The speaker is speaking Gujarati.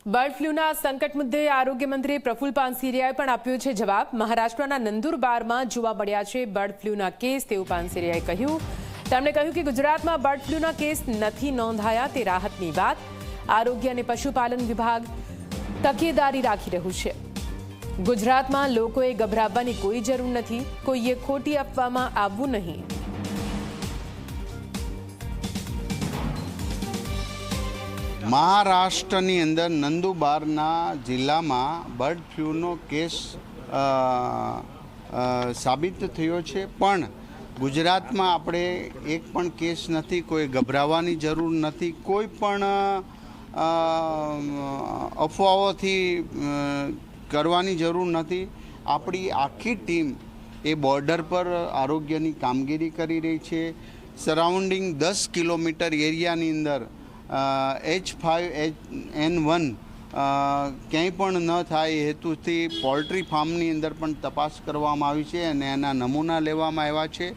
બર્ડ ફ્લૂના સંકટ મુદ્દે આરોગ્ય મંત્રી પ્રફુલ પાનસેરિયાએ પણ આપ્યો છે જવાબ। મહારાષ્ટ્રના નંદુરબારમાં જોવા મળ્યા છે બર્ડ ફ્લૂના કેસ, તેવું પાનસેરિયાએ કહ્યું। તેમણે કહ્યું કે ગુજરાતમાં બર્ડ ફ્લૂના કેસ નથી નોંધાયા તે રાહતની વાત। આરોગ્ય અને પશુપાલન વિભાગ તકેદારી રાખી રહ્યું છે। ગુજરાતમાં લોકોએ ગભરાવવાની કોઈ જરૂર નથી, કોઈએ ખોટી અફવામાં આવવું નહીં। મહારાષ્ટ્રની અંદર નંદુબારના જિલ્લામાં બર્ડ ફ્લૂનો કેસ સાબિત થયો છે, પણ ગુજરાતમાં આપણે એક પણ કેસ નથી, કોઈ ગભરાવાની જરૂર નથી, કોઈ પણ અફવાઓથી કરવાની જરૂર નથી। આપણી આખી ટીમ એ બોર્ડર પર આરોગ્યની કામગીરી કરી રહી છે। સરાઉન્ડિંગ 10 કિલોમીટર એરિયાની અંદર H5N1 ક્યાંય પણ ન થાય એ હેતુથી પોલ્ટ્રી ફાર્મની અંદર પણ તપાસ કરવામાં આવી છે અને એના નમૂના લેવામાં આવ્યા છે।